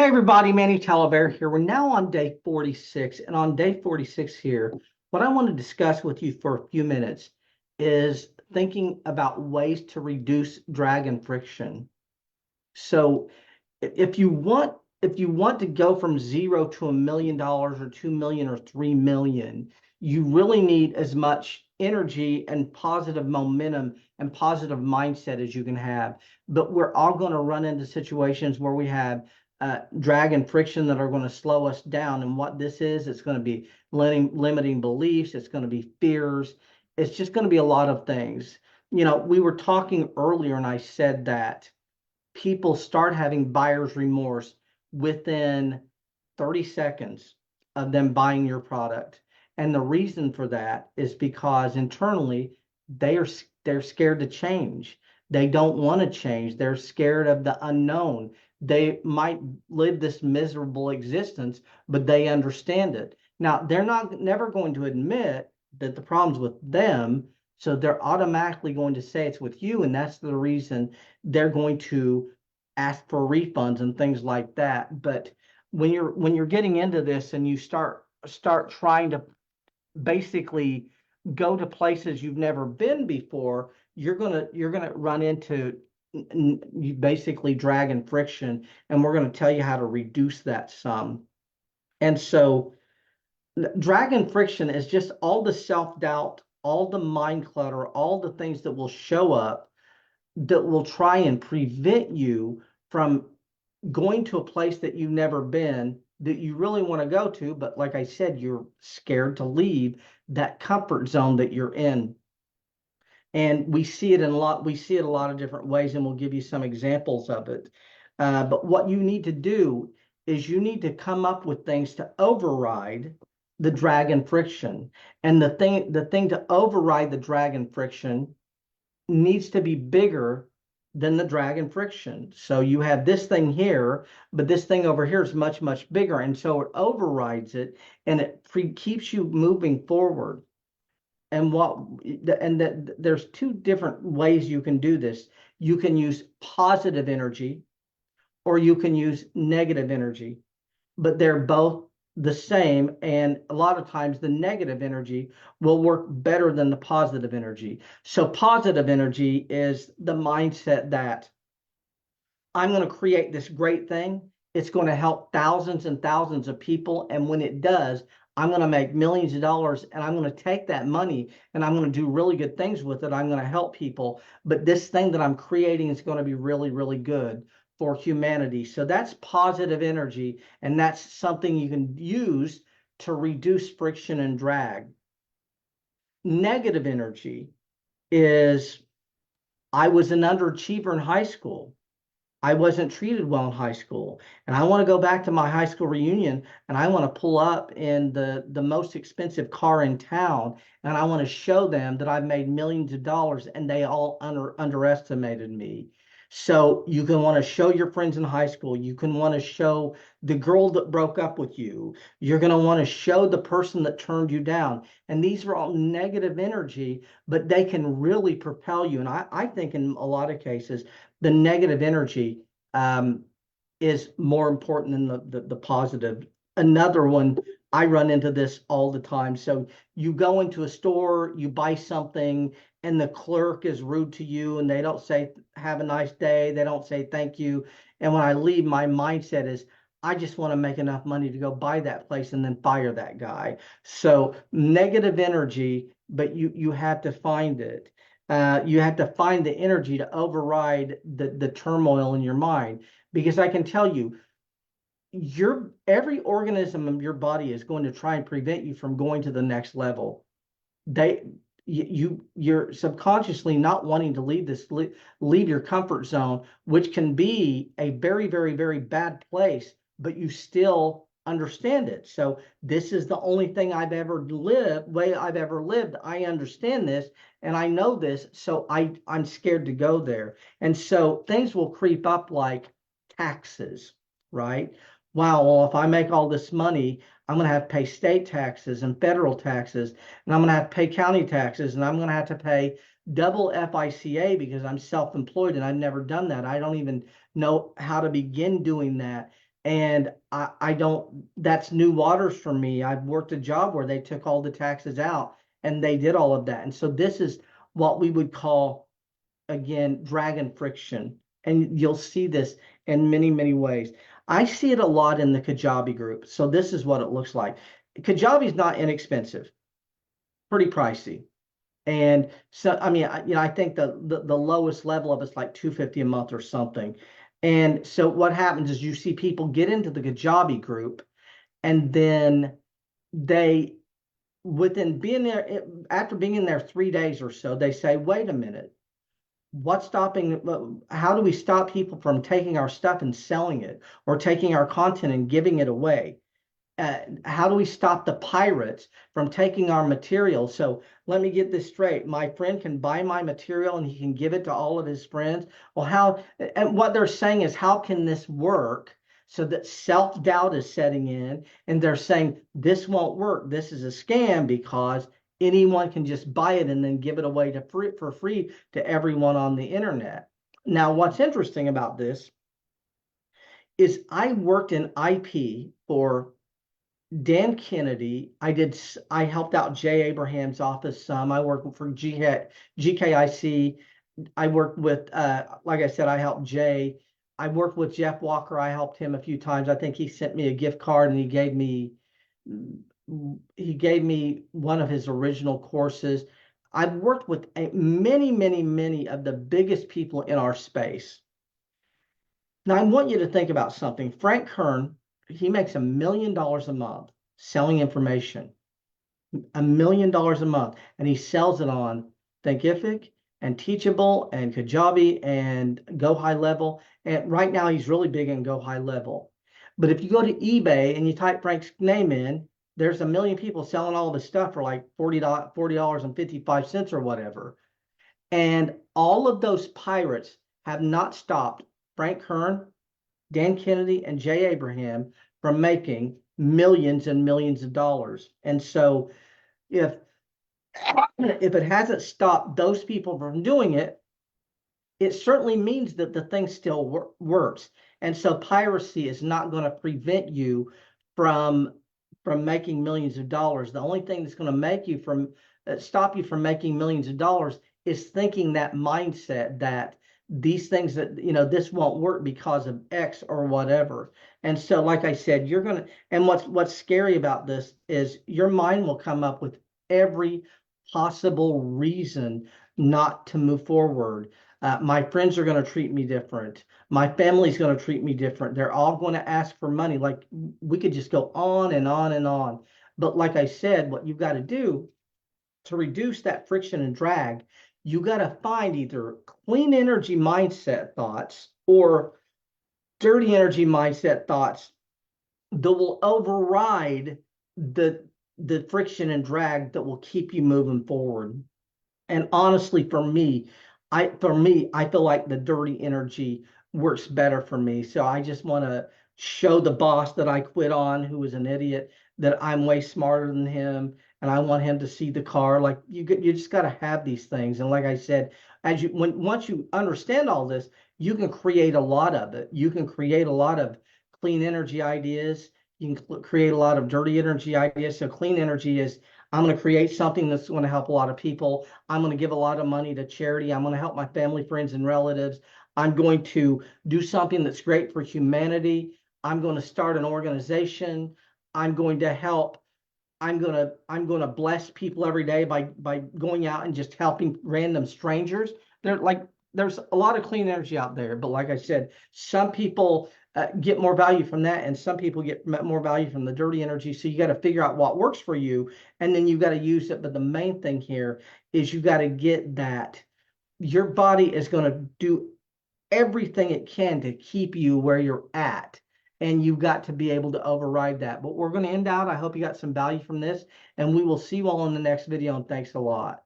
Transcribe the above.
Hey everybody, Manny Talabear here. We're now on day 46, and on day 46 here, what I want to discuss with you for a few minutes is thinking about ways to reduce drag and friction. So if you want to go from zero to $1 million or 2 million or 3 million, you really need as much energy and positive momentum and positive mindset as you can have. But we're all going to run into situations where we have drag and friction that are going to slow us down. And what this is, it's going to be limiting beliefs, it's going to be fears, it's just going to be a lot of things. We were talking earlier, and I said that people start having buyer's remorse within 30 seconds of them buying your product. And the reason for that is because internally they're scared to change. They don't want to change. They're scared of the unknown. They might live this miserable existence, but they understand it. Now, they're not never going to admit that the problem's with them, so they're automatically going to say it's with you, and that's the reason they're going to ask for refunds and things like that. But when you're getting into this and you start trying to basically go to places you've never been before, you're gonna run into basically drag and friction, and we're going to tell you how to reduce that some. And so drag and friction is just all the self-doubt, all the mind clutter, all the things that will show up that will try and prevent you from going to a place that you've never been, that you really want to go to, but like I said, you're scared to leave that comfort zone that you're in. And we see it a lot of different ways, and we'll give you some examples of it. But what you need to do is you need to come up with things to override the drag and friction. And the thing to override the drag and friction needs to be bigger than the drag and friction. So you have this thing here, but this thing over here is much, much bigger. And so it overrides it, and it keeps you moving forward. There's two different ways you can do this. You can use positive energy or you can use negative energy, but they're both the same. And a lot of times the negative energy will work better than the positive energy. So positive energy is the mindset that I'm going to create this great thing. It's going to help thousands and thousands of people. And when it does, I'm going to make millions of dollars, and I'm going to take that money and I'm going to do really good things with it. I'm going to help people. But this thing that I'm creating is going to be really, really good for humanity. So that's positive energy. And that's something you can use to reduce friction and drag. Negative energy is I was an underachiever in high school. I wasn't treated well in high school. And I want to go back to my high school reunion, and I want to pull up in the most expensive car in town, and I want to show them that I've made millions of dollars, and they all underestimated me. So you can want to show your friends in high school. You can want to show the girl that broke up with you. You're going to want to show the person that turned you down. And these are all negative energy, but they can really propel you. And I think in a lot of cases, the negative energy is more important than the positive. Another one, I run into this all the time. So you go into a store, you buy something, and the clerk is rude to you, and they don't say, have a nice day. They don't say thank you. And when I leave, my mindset is, I just want to make enough money to go buy that place and then fire that guy. So negative energy, but you have to find it. You have to find the energy to override the turmoil in your mind. Because I can tell you, every organism in your body is going to try and prevent you from going to the next level. You're subconsciously not wanting to leave your comfort zone, which can be a very, very, very bad place, but you still understand it. So this is the only thing way I've ever lived. I understand this and I know this, so I'm scared to go there. And so things will creep up like taxes, right? Wow, well, if I make all this money, I'm going to have to pay state taxes and federal taxes, and I'm going to have to pay county taxes, and I'm going to have to pay double FICA because I'm self-employed and I've never done that. I don't even know how to begin doing that. And I don't, that's new waters for me. I've worked a job where they took all the taxes out and they did all of that. And so this is what we would call, again, dragon friction. And you'll see this in many, many ways. I see it a lot in the Kajabi group. So this is what it looks like. Kajabi is not inexpensive, pretty pricey. And so, I mean, I think the lowest level of it's like 250 a month or something. And so what happens is you see people get into the Kajabi group, and then they, within being there, after being in there 3 days or so, they say, wait a minute, what's stopping, how do we stop people from taking our stuff and selling it, or taking our content and giving it away? How do we stop the pirates from taking our material? So let me get this straight. My friend can buy my material and he can give it to all of his friends. Well, how, and what they're saying is, how can this work? So that self-doubt is setting in, and they're saying this won't work. This is a scam because anyone can just buy it and then give it away for free to everyone on the internet. Now, what's interesting about this is I worked in IP for Dan Kennedy. I helped out Jay Abraham's office some. I worked for GKIC. I worked with, like I said, I helped Jay. I worked with Jeff Walker. I helped him a few times. I think he sent me a gift card, and he gave me one of his original courses. I've worked with many, many, many of the biggest people in our space. Now, I want you to think about something. Frank Kern, he makes $1 million a month selling information. $1 million a month. And he sells it on Thinkific and Teachable and Kajabi and Go High Level. And right now he's really big in Go High Level. But if you go to eBay and you type Frank's name in, there's 1 million people selling all this stuff for like $40.55 or whatever. And all of those pirates have not stopped Frank Kern, Dan Kennedy, and Jay Abraham from making millions and millions of dollars. And so if it hasn't stopped those people from doing it, it certainly means that the thing still works. And so piracy is not going to prevent you from making millions of dollars. The only thing that's going to make you stop you from making millions of dollars is thinking that mindset that these things that, this won't work because of X or whatever. And so, like I said, and what's scary about this is your mind will come up with every possible reason not to move forward. My friends are going to treat me different. My family's going to treat me different. They're all going to ask for money. Like, we could just go on and on and on. But like I said, what you've got to do to reduce that friction and drag, you got to find either clean energy mindset thoughts or dirty energy mindset thoughts that will override the friction and drag that will keep you moving forward. And honestly, for me, I feel like the dirty energy works better for me. So I just want to show the boss that I quit on, who was an idiot, that I'm way smarter than him, and I want him to see the car. Like, you just got to have these things. And like I said, once you understand all this, you can create a lot of it. You can create a lot of clean energy ideas. You can create a lot of dirty energy ideas. So clean energy is, I'm going to create something that's going to help a lot of people. I'm going to give a lot of money to charity. I'm going to help my family, friends, and relatives. I'm going to do something that's great for humanity. I'm going to start an organization. I'm going to help. I'm going to bless people every day by going out and just helping random strangers. There's a lot of clean energy out there, but like I said, some people get more value from that, and some people get more value from the dirty energy. So you got to figure out what works for you, and then you got to use it. But the main thing here is you got to get that your body is going to do everything it can to keep you where you're at, and you've got to be able to override that. But we're going to end out. I hope you got some value from this, and we will see you all in the next video, and thanks a lot.